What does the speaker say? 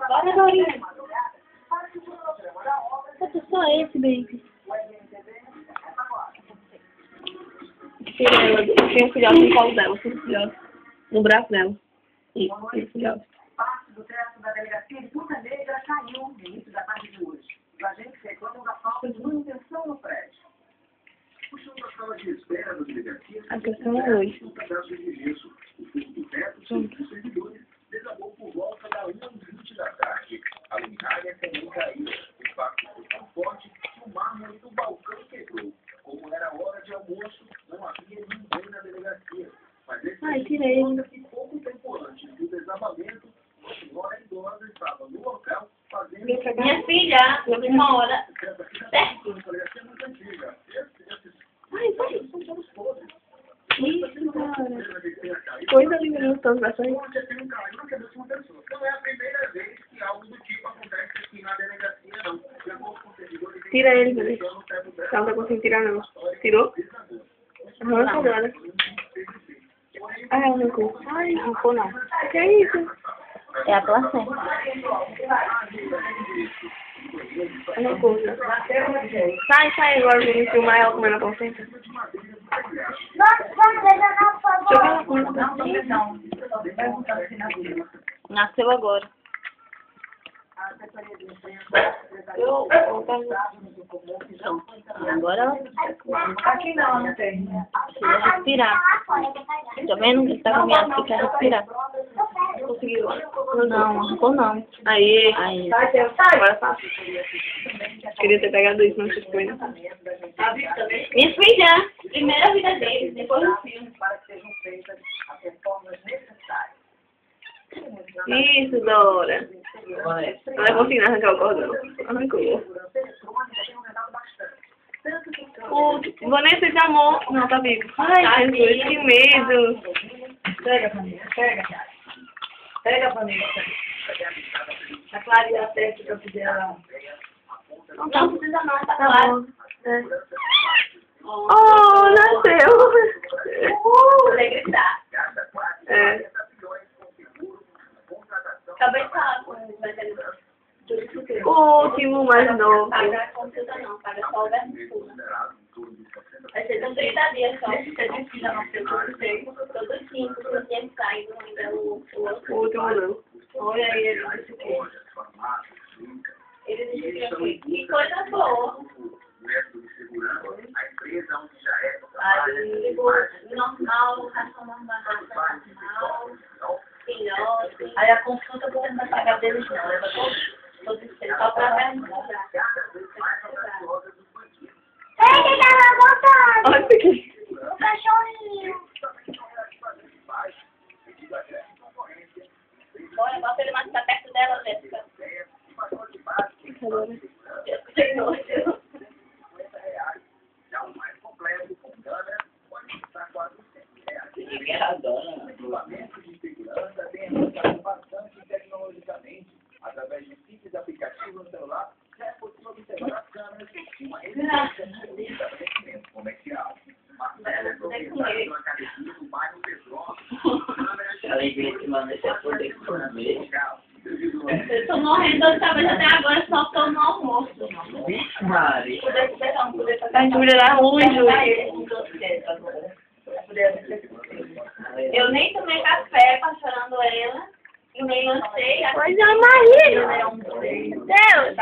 Bora, Dorinha. Falta só esse, baby. Tira ela, tem um filhote no colo dela, tem um filhote no braço dela. Isso, tem um filhote. Parte do teto da delegacia de Ponta Negra caiu no início da tarde de hoje. Os agentes reclamam da falta de manutenção no prédio. Puxando a sala de espera da delegacia, A questão é hoje. um pedaço de gesso. O fundo do teto, segundo os servidores, desabou por volta da 1h20 da tarde. A luminária também caiu. O impacto foi tão forte que o mármore do balcão quebrou. Como era hora de almoço, não havia ninguém na delegacia. Mas esse tirei. que pouco tempo antes do desabamento, uma senhora idosa estava no local fazendo... Minha filha, uma hora. Certo. Ai, vai. Isso, cara. Coisa linda no tanto da frente. Não é a primeira vez que algo do tipo acontece aqui na delegacia, não. Tira ele, bebê. Ela não tá conseguindo tirar, não. Tirou? Arranca agora. Ai, arrancou. Ai, arrancou não. O que é isso? É a placenta. Arrancou já. Sai agora, vamos filmar ela comendo a placenta. Deixa eu ver ela comendo a placenta. Nasceu agora. Agora ela Aqui não tem. precisa respirar. Tá vendo? Ele tá caminhando porque quer respirar. Conseguiu. Não, arrancou não. Aí. Aí. Agora tá. Queria ter pegado isso, não se foi, né? Minha filha, primeira vida dele, depois do filme. Para que sejam feitas as reformas necessárias. Isso, Dora. Ela vai conseguir arrancar o cordão. Arrancou. Vanessa, te amor. Não, tá vivo. Ai, Jesus, que medo. Pega, família, pega. Pega, família. A Clara e a Tete que eu fizer ela. Não precisa não, tá claro. É. Oh, nasceu. Vou gritar. É. Acabei de falar com o veterinário. O último mais novo. Paga a consulta não, paga só o verso. Vai ser tão 30 dias só. Você precisa não ser tudo seco. Todos 5, se você sai, não ainda o outro. O último não. Olha aí, ele disse que. Ele disse que coisa boa. Aí, tipo, normal, ração normal, filhote. Aí a consulta você não vai pagar deles não, leva todos os seis. Só pra perguntar. Ei, quem tava voltando? Olha isso aqui. O cachorrinho. Olha, bota ele mais pra perto dela, Jéssica. Agora. Tem nojo. Através de simples aplicativos no celular, já é possível observar as câmeras e uma comercial. Marcela é proprietária de uma academia no bairro Petrópolis. Alegria de maneira de poder comer. Eu tô morrendo de cabeça até agora, só tô no almoço. Vixe, Mari. A Júlia era ruim, Júlia. Eu nem tomei café, passando ela. E nem lancei. Mas é uma Maria. Deus.